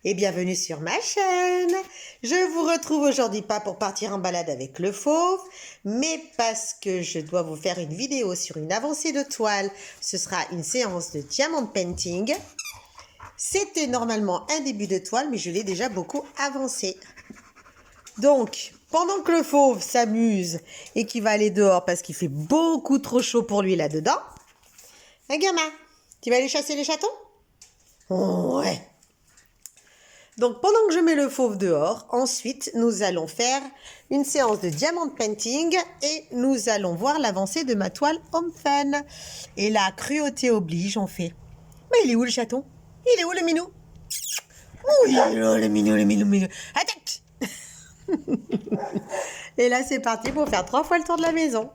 et bienvenue sur ma chaîne. Je vous retrouve aujourd'hui pas pour partir en balade avec le fauve, mais parce que je dois vous faire une vidéo sur une avancée de toile. Ce sera une séance de diamond painting. C'était normalement un début de toile, mais je l'ai déjà beaucoup avancé. Donc, pendant que le fauve s'amuse et qu'il va aller dehors parce qu'il fait beaucoup trop chaud pour lui là-dedans, un gamin, tu vas aller chasser les chatons? Oh, ouais. Donc, pendant que je mets le fauve dehors, ensuite, nous allons faire une séance de diamond painting et nous allons voir l'avancée de ma toile Home Fun. Et la cruauté oblige, on fait. Mais il est où le chaton? Il est où le minou? Oh, il est là, le minou, le minou, le minou. Attaque! Et là, c'est parti pour faire 3 fois le tour de la maison.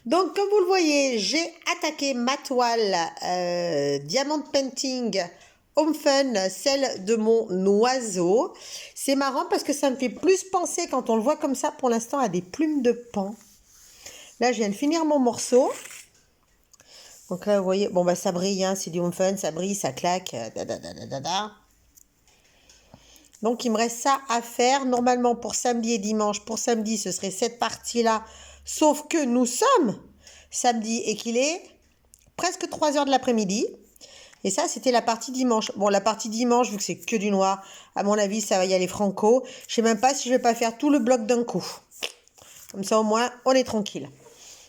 Donc, comme vous le voyez, j'ai attaqué ma toile Diamond Painting Home Fun, celle de mon oiseau. C'est marrant parce que ça me fait plus penser, quand on le voit comme ça, pour l'instant, à des plumes de paon. Là, je viens de finir mon morceau. Donc là, vous voyez, bon, bah, ça brille, hein, c'est du Home Fun, ça brille, ça claque. Donc, il me reste ça à faire. Normalement, pour samedi et dimanche, pour samedi, ce serait cette partie-là. Sauf que nous sommes samedi et qu'il est presque 3 heures de l'après-midi. Et ça, c'était la partie dimanche. Bon, la partie dimanche, vu que c'est que du noir, à mon avis, ça va y aller franco. Je sais même pas si je vais pas faire tout le bloc d'un coup. Comme ça, au moins, on est tranquille.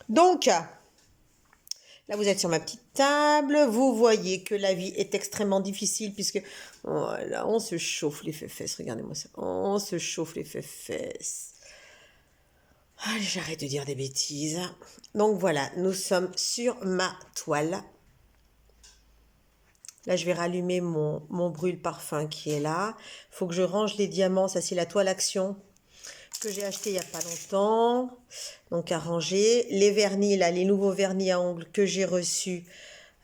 Donc, là, vous êtes sur ma petite table. Vous voyez que la vie est extrêmement difficile puisque voilà, on se chauffe les fesses. Regardez-moi ça. On se chauffe les fesses. Allez, j'arrête de dire des bêtises. Donc voilà, nous sommes sur ma toile. Là, je vais rallumer mon brûle-parfum qui est là. Il faut que je range les diamants. Ça, c'est la toile Action que j'ai acheté il n'y a pas longtemps. Donc, à ranger. Les vernis, là, les nouveaux vernis à ongles que j'ai reçus,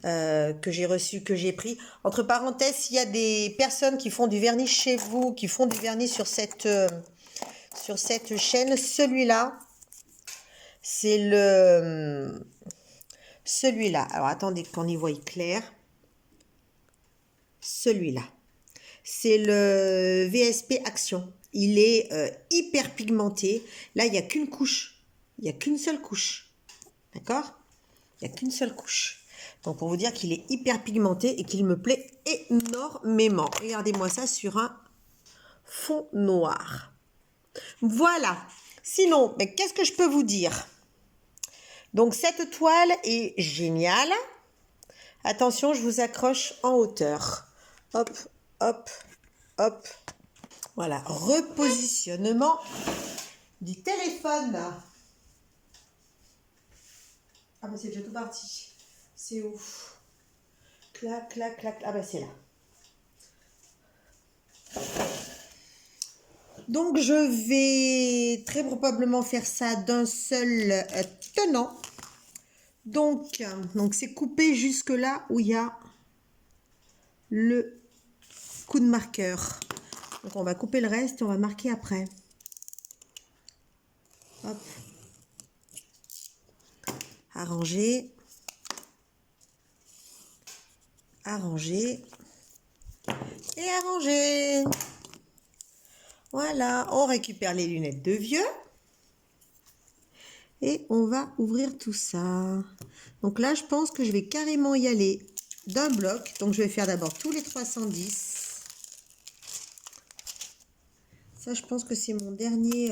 que j'ai pris. Entre parenthèses, s'il y a des personnes qui font du vernis chez vous, qui font du vernis sur cette chaîne, celui-là, c'est celui-là. Alors, attendez qu'on y voie clair. Celui-là. C'est le VSP Action. Il est hyper pigmenté. Là, il n'y a qu'une couche. Il n'y a qu'une seule couche. D'accord? Il n'y a qu'une seule couche. Donc, pour vous dire qu'il est hyper pigmenté et qu'il me plaît énormément. Regardez-moi ça sur un fond noir. Voilà. Sinon, mais qu'est-ce que je peux vous dire? Donc, cette toile est géniale. Attention, je vous accroche en hauteur. Hop, hop, hop. Voilà, repositionnement du téléphone. Ah bah c'est déjà tout parti. C'est où? Clac, clac, clac. Ah bah c'est là. Donc je vais très probablement faire ça d'un seul tenant. Donc c'est coupé jusque là où il y a le coup de marqueur. Donc on va couper le reste et on va marquer après. Hop. Arranger. Arranger. Et arranger. Voilà, on récupère les lunettes de vieux. Et on va ouvrir tout ça. Donc là, je pense que je vais carrément y aller d'un bloc. Donc je vais faire d'abord tous les 310. Ça, je pense que c'est mon dernier...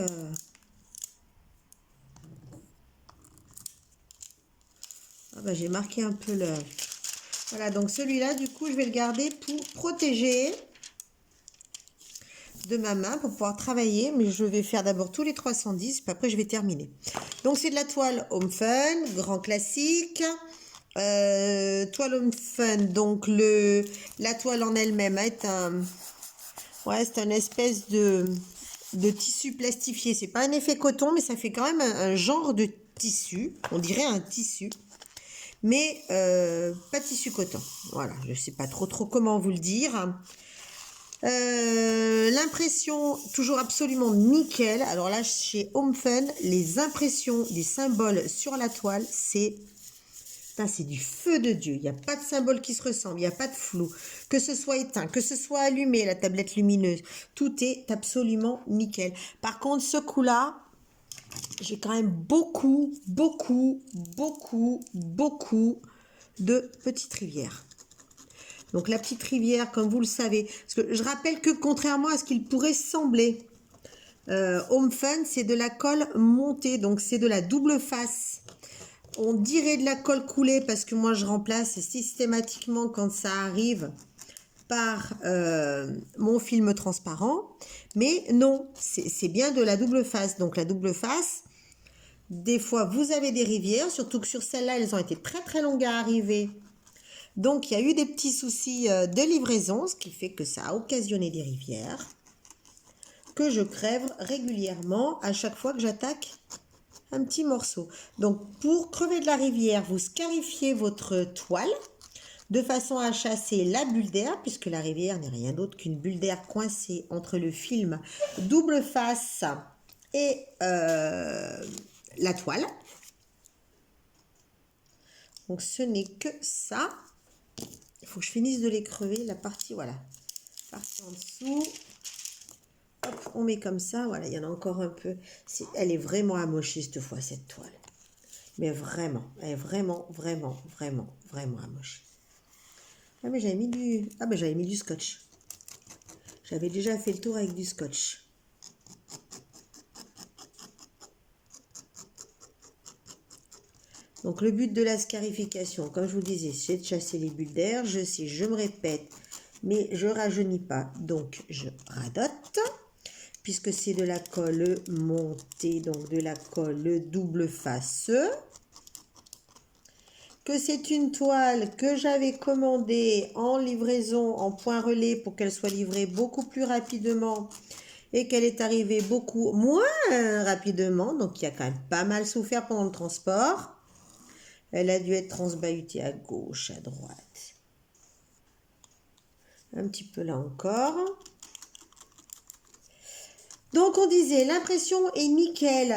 Ah bah, j'ai marqué un peu le... Voilà, donc celui-là, du coup, je vais le garder pour protéger de ma main pour pouvoir travailler. Mais je vais faire d'abord tous les 310, puis après, je vais terminer. Donc, c'est de la toile Home Fun, grand classique. Toile Home Fun, donc la toile en elle-même est un... Ouais, c'est une espèce de tissu plastifié. C'est pas un effet coton, mais ça fait quand même un genre de tissu. On dirait un tissu. Mais pas tissu coton. Voilà, je sais pas trop comment vous le dire. L'impression, toujours absolument nickel. Alors là, chez Home Fun, les impressions des symboles sur la toile, c'est Ça, c'est du feu de Dieu. Il n'y a pas de symbole qui se ressemble. Il n'y a pas de flou. Que ce soit éteint, que ce soit allumé, la tablette lumineuse. Tout est absolument nickel. Par contre, ce coup-là, j'ai quand même beaucoup de petites rivières. Donc, la petite rivière, comme vous le savez. Parce que je rappelle que contrairement à ce qu'il pourrait sembler, Home Fun, c'est de la colle montée. Donc, c'est de la double face. On dirait de la colle coulée parce que moi je remplace systématiquement quand ça arrive par mon film transparent. Mais non, c'est bien de la double face. Donc la double face, des fois vous avez des rivières, surtout que sur celle-là, elles ont été très longues à arriver. Donc il y a eu des petits soucis de livraison, ce qui fait que ça a occasionné des rivières que je crève régulièrement à chaque fois que j'attaque un petit morceau. Donc pour crever de la rivière, vous scarifiez votre toile de façon à chasser la bulle d'air, puisque la rivière n'est rien d'autre qu'une bulle d'air coincée entre le film double face et la toile. Donc ce n'est que ça. Il faut que je finisse de les crever, la partie, voilà, partie en dessous. Hop, on met comme ça, voilà, il y en a encore un peu. Elle est vraiment amochée cette fois, cette toile. Mais vraiment, elle est vraiment amochée. Ah, mais j'avais mis du... Ah, ben j'avais mis du scotch. J'avais déjà fait le tour avec du scotch. Donc, le but de la scarification, comme je vous disais, c'est de chasser les bulles d'air. Je sais, je me répète, mais je rajeunis pas. Donc, je radote. Puisque c'est de la colle montée, donc de la colle double face. Que c'est une toile que j'avais commandée en livraison en point relais pour qu'elle soit livrée beaucoup plus rapidement et qu'elle est arrivée beaucoup moins rapidement. Donc, il y a quand même pas mal souffert pendant le transport. Elle a dû être transbahutée à gauche, à droite. Un petit peu là encore. Donc, on disait, l'impression est nickel.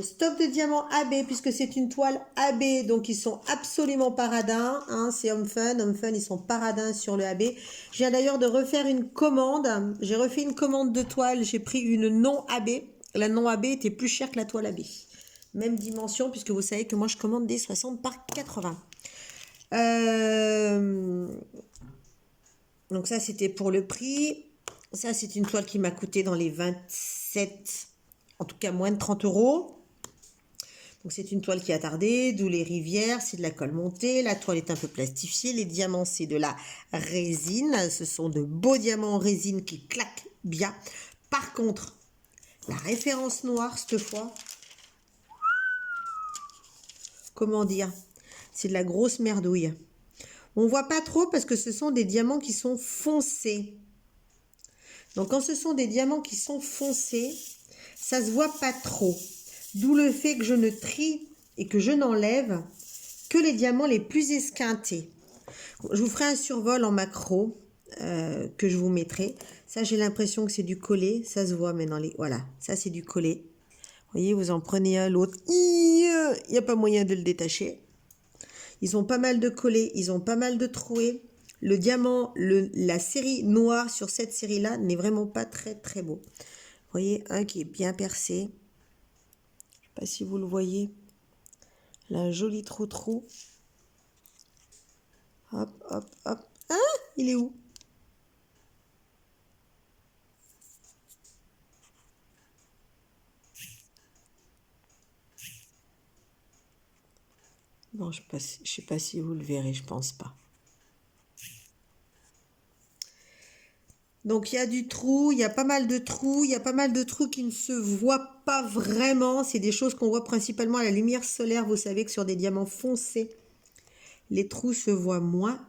Stock de diamants AB, puisque c'est une toile AB. Donc, ils sont absolument paradins. Hein, c'est Home Fun. Home Fun, ils sont paradins sur le AB. Je viens d'ailleurs de refaire une commande. J'ai refait une commande de toile. J'ai pris une non AB. La non AB était plus chère que la toile AB. Même dimension, puisque vous savez que moi, je commande des 60 par 80. Donc, ça, c'était pour le prix. Ça, c'est une toile qui m'a coûté dans les 27, en tout cas moins de 30 euros. Donc, c'est une toile qui a tardé, d'où les rivières, c'est de la colle montée. La toile est un peu plastifiée. Les diamants, c'est de la résine. Ce sont de beaux diamants en résine qui claquent bien. Par contre, la référence noire, cette fois, comment dire, c'est de la grosse merdouille. On ne voit pas trop parce que ce sont des diamants qui sont foncés. Donc, quand ce sont des diamants qui sont foncés, ça se voit pas trop. D'où le fait que je ne trie et que je n'enlève que les diamants les plus esquintés. Je vous ferai un survol en macro que je vous mettrai. Ça, j'ai l'impression que c'est du collé. Ça se voit maintenant. Voilà, ça, c'est du collé. Vous voyez, vous en prenez un, l'autre. Il n'y a pas moyen de le détacher. Ils ont pas mal de collés. Ils ont pas mal de troués. Le diamant, la série noire sur cette série-là n'est vraiment pas très beau. Vous voyez, un qui est bien percé. Je ne sais pas si vous le voyez. Là, un joli trou. Hop. Ah, il est où? Bon, je ne sais pas si vous le verrez, je pense pas. Donc, il y a du trou, il y a pas mal de trous, il y a pas mal de trous qui ne se voient pas vraiment. C'est des choses qu'on voit principalement à la lumière solaire. Vous savez que sur des diamants foncés, les trous se voient moins.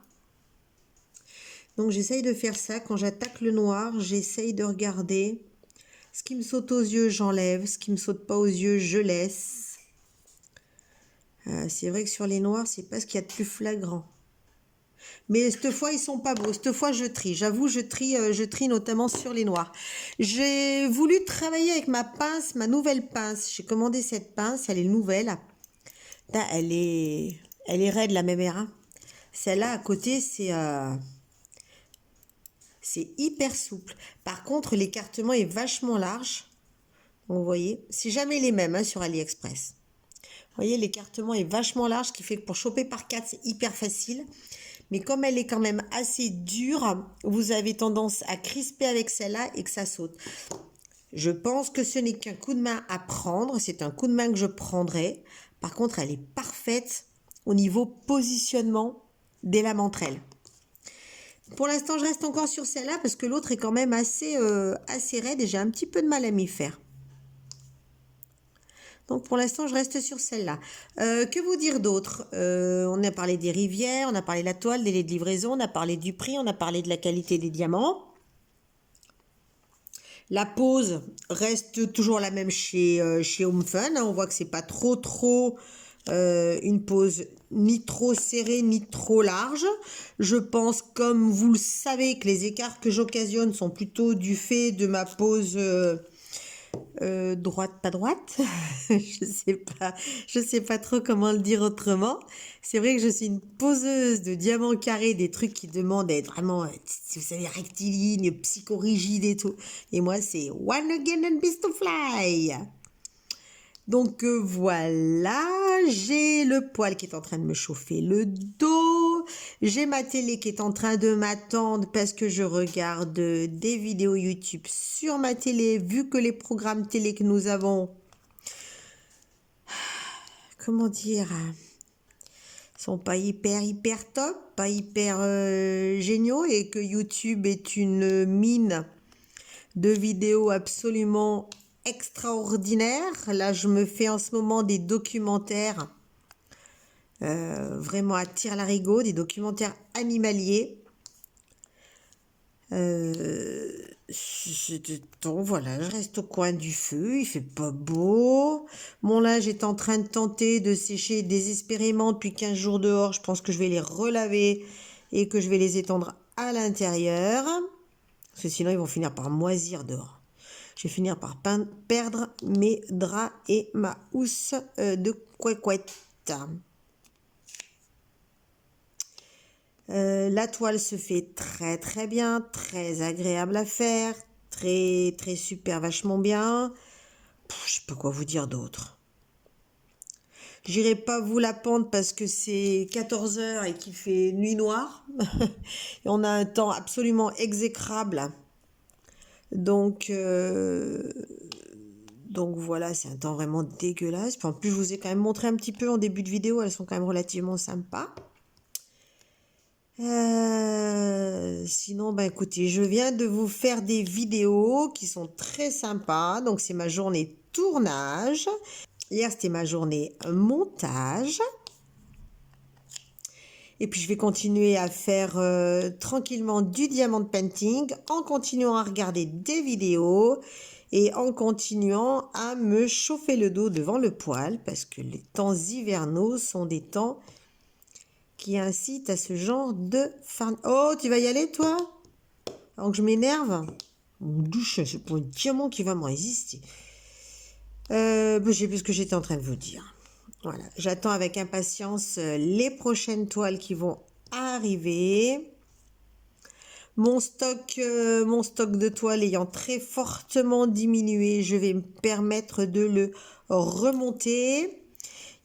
Donc, j'essaye de faire ça. Quand j'attaque le noir, j'essaye de regarder. Ce qui me saute aux yeux, j'enlève. Ce qui me saute pas aux yeux, je laisse. C'est vrai que sur les noirs, c'est pas ce qu'il y a de plus flagrant. Mais cette fois, ils sont pas beaux. Cette fois, je trie. J'avoue, je trie notamment sur les noirs. J'ai voulu travailler avec ma pince, ma nouvelle pince. J'ai commandé cette pince, elle est nouvelle. Putain, elle est raide la mémère. Hein. Celle-là à côté, c'est hyper souple. Par contre, l'écartement est vachement large. Donc, vous voyez, c'est jamais les mêmes hein, sur AliExpress. Vous voyez, l'écartement est vachement large, ce qui fait que pour choper par 4, c'est hyper facile. Mais comme elle est quand même assez dure, vous avez tendance à crisper avec celle-là et que ça saute. Je pense que ce n'est qu'un coup de main à prendre. C'est un coup de main que je prendrai. Par contre, elle est parfaite au niveau positionnement des lames entre elles. Pour l'instant, je reste encore sur celle-là parce que l'autre est quand même assez raide et j'ai un petit peu de mal à m'y faire. Donc pour l'instant, je reste sur celle-là. Que vous dire d'autre? On a parlé des rivières, on a parlé de la toile, des délais de livraison, on a parlé du prix, on a parlé de la qualité des diamants. La pose reste toujours la même chez Home Fun. On voit que c'est pas trop une pose ni trop serrée ni trop large. Je pense, comme vous le savez, que les écarts que j'occasionne sont plutôt du fait de ma pose droite, pas droite. je sais pas trop comment le dire autrement. C'est vrai que je suis une poseuse de diamants carrés, des trucs qui demandent d'être vraiment, vous savez, rectiligne, psychorigide et tout. Et moi, c'est one again and beast to fly. Donc voilà, j'ai le poêle qui est en train de me chauffer le dos, j'ai ma télé qui est en train de m'attendre parce que je regarde des vidéos YouTube sur ma télé, vu que les programmes télé que nous avons, comment dire, sont pas hyper top, pas hyper géniaux et que YouTube est une mine de vidéos absolument extraordinaire. Là, je me fais en ce moment des documentaires vraiment à tire-larigot, des documentaires animaliers. Donc voilà, je reste au coin du feu, il fait pas beau. Mon linge est en train de tenter de sécher désespérément depuis 15 jours dehors. Je pense que je vais les relaver et que je vais les étendre à l'intérieur. Parce que sinon, ils vont finir par moisir dehors. Je vais finir par perdre mes draps et ma housse de couette. La toile se fait très bien, très agréable à faire, très super, vachement bien. Je sais pas quoi vous dire d'autre. J'irai pas vous la pendre parce que c'est 14 h et qu'il fait nuit noire. Et on a un temps absolument exécrable. Donc voilà, c'est un temps vraiment dégueulasse. Puis en plus, je vous ai quand même montré un petit peu en début de vidéo. Elles sont quand même relativement sympas. Sinon, écoutez, je viens de vous faire des vidéos qui sont très sympas. Donc, c'est ma journée tournage. Hier, c'était ma journée montage. Et puis, je vais continuer à faire tranquillement du diamond painting en continuant à regarder des vidéos et en continuant à me chauffer le dos devant le poêle parce que les temps hivernaux sont des temps qui incite à ce genre de fan. Oh, tu vas y aller, toi? Alors que je m'énerve? Mon douche, c'est pour un diamant qui va me résister. Je sais plus ce que j'étais en train de vous dire. Voilà, j'attends avec impatience les prochaines toiles qui vont arriver. Mon stock de toiles ayant très fortement diminué, je vais me permettre de le remonter.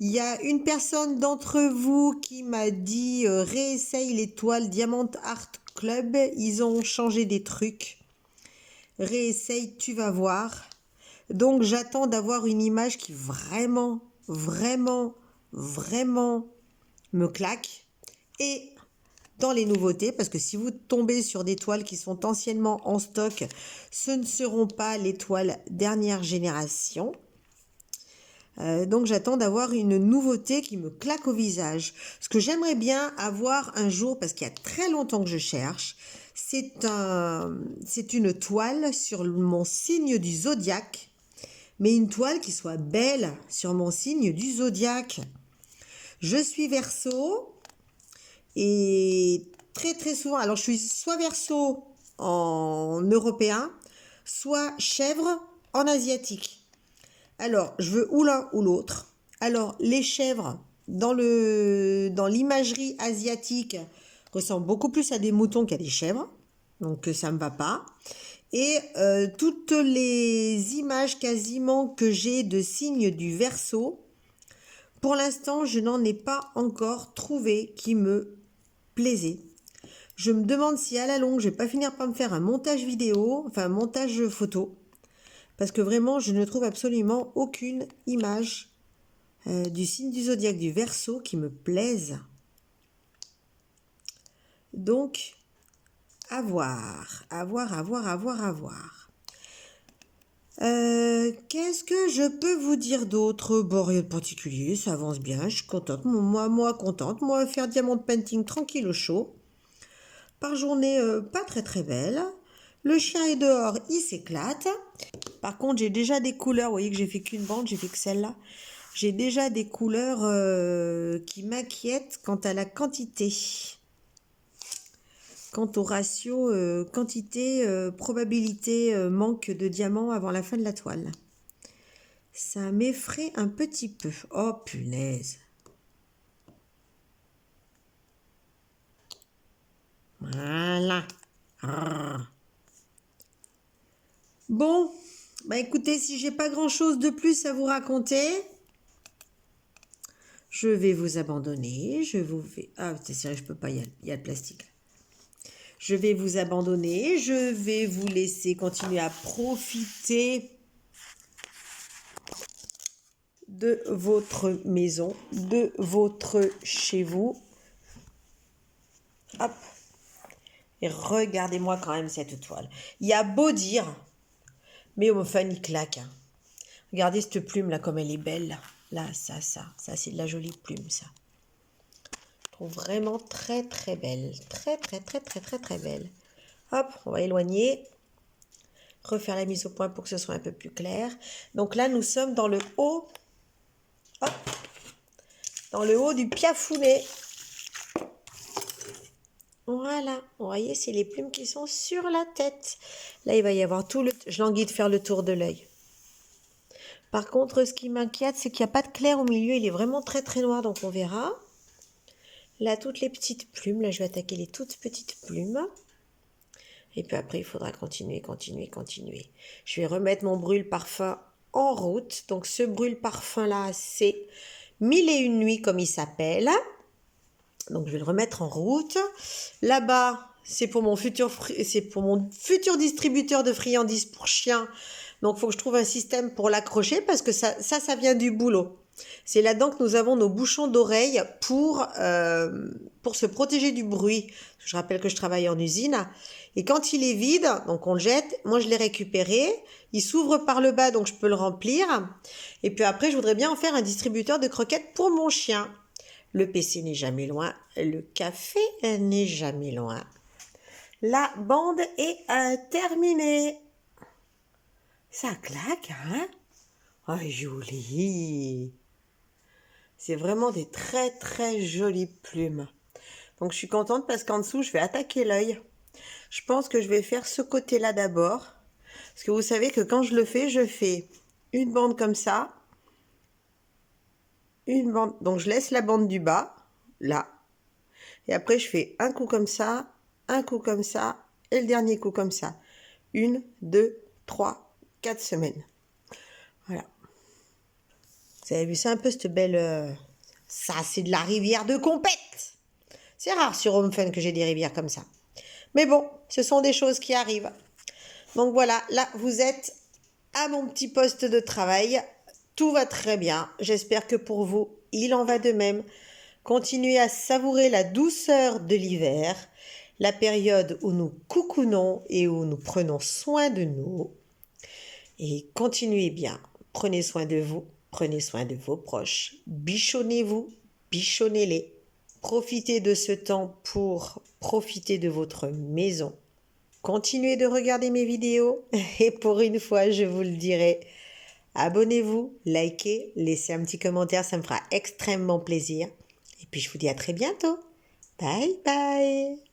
Il y a une personne d'entre vous qui m'a dit réessaye les toiles Diamond Art Club. Ils ont changé des trucs. Réessaye, tu vas voir. Donc j'attends d'avoir une image qui vraiment me claque. Et dans les nouveautés, parce que si vous tombez sur des toiles qui sont anciennement en stock, ce ne seront pas les toiles dernière génération. Donc j'attends d'avoir une nouveauté qui me claque au visage. Ce que j'aimerais bien avoir un jour, parce qu'il y a très longtemps que je cherche, c'est une toile sur mon signe du zodiaque, mais une toile qui soit belle sur mon signe du zodiaque. Je suis Verseau et très souvent, alors je suis soit Verseau en européen, soit chèvre en asiatique. Alors, je veux ou l'un ou l'autre. Alors, les chèvres, dans l'imagerie asiatique, ressemble beaucoup plus à des moutons qu'à des chèvres. Donc ça ne me va pas. Et toutes les images quasiment que j'ai de signes du Verseau, pour l'instant, je n'en ai pas encore trouvé qui me plaisait. Je me demande si à la longue, je vais pas finir par me faire un montage vidéo, enfin un montage photo. Parce que vraiment, je ne trouve absolument aucune image du signe du zodiaque du Verseau qui me plaise. Donc, à voir. Qu'est-ce que je peux vous dire d'autre? Bon, rien de particulier, ça avance bien, je suis contente. Moi, contente. Moi, faire diamant painting tranquille au chaud. Par journée, pas très très belle. Le chien est dehors, il s'éclate. Par contre, j'ai déjà des couleurs, vous voyez que j'ai fait qu'une bande, j'ai fait que celle-là. J'ai déjà des couleurs qui m'inquiètent quant à la quantité. Quant au ratio quantité, probabilité, manque de diamants avant la fin de la toile. Ça m'effraie un petit peu. Oh punaise. Voilà. Bon, bah écoutez, si j'ai pas grand chose de plus à vous raconter, je vais vous abandonner. Je vous vais... Ah, c'est sérieux, je peux pas, il y a le plastique. Je vais vous abandonner. Je vais vous laisser continuer à profiter de votre maison, de votre chez vous. Hop. Et regardez-moi quand même cette toile. Il y a beau dire, mais enfin, il claque. Hein. Regardez cette plume là, comme elle est belle. Là, ça, c'est de la jolie plume, ça. Je trouve vraiment très, très belle. Très, très, très, très, très, très belle. Hop, on va éloigner. Refaire la mise au point pour que ce soit un peu plus clair. Donc là, nous sommes dans le haut. Hop. Dans le haut du piafounet. Voilà, vous voyez, c'est les plumes qui sont sur la tête. Là, il va y avoir tout le... Je languis de faire le tour de l'œil. Par contre, ce qui m'inquiète, c'est qu'il n'y a pas de clair au milieu. Il est vraiment très, très noir, donc on verra. Là, toutes les petites plumes. Là, je vais attaquer les toutes petites plumes. Et puis après, il faudra continuer. Je vais remettre mon brûle-parfum en route. Donc, ce brûle-parfum-là, c'est 1001 nuits, comme il s'appelle. Donc, je vais le remettre en route. Là-bas, c'est pour mon futur distributeur de friandises pour chiens. Donc, il faut que je trouve un système pour l'accrocher parce que ça vient du boulot. C'est là-dedans que nous avons nos bouchons d'oreilles pour se protéger du bruit. Je rappelle que je travaille en usine. Et quand il est vide, donc on le jette, moi je l'ai récupéré. Il s'ouvre par le bas, donc je peux le remplir. Et puis après, je voudrais bien en faire un distributeur de croquettes pour mon chien. Le PC n'est jamais loin, le café n'est jamais loin. La bande est terminée. Ça claque, hein? Oh, joli! C'est vraiment des très très jolies plumes. Donc je suis contente parce qu'en dessous, je vais attaquer l'œil. Je pense que je vais faire ce côté-là d'abord. Parce que vous savez que quand je fais une bande comme ça. Une bande, donc je laisse la bande du bas, là. Et après, je fais un coup comme ça, un coup comme ça, et le dernier coup comme ça. 1, 2, 3, 4 semaines. Voilà. Vous avez vu ça un peu, cette belle... Ça, c'est de la rivière de compète. C'est rare sur Home Fun que j'ai des rivières comme ça. Mais bon, ce sont des choses qui arrivent. Donc voilà, là, vous êtes à mon petit poste de travail. Tout va très bien. J'espère que pour vous, il en va de même. Continuez à savourer la douceur de l'hiver, la période où nous coucounons et où nous prenons soin de nous. Et continuez bien. Prenez soin de vous, prenez soin de vos proches. Bichonnez-vous, bichonnez-les. Profitez de ce temps pour profiter de votre maison. Continuez de regarder mes vidéos et pour une fois, je vous le dirai, abonnez-vous, likez, laissez un petit commentaire, ça me fera extrêmement plaisir. Et puis je vous dis à très bientôt. Bye bye.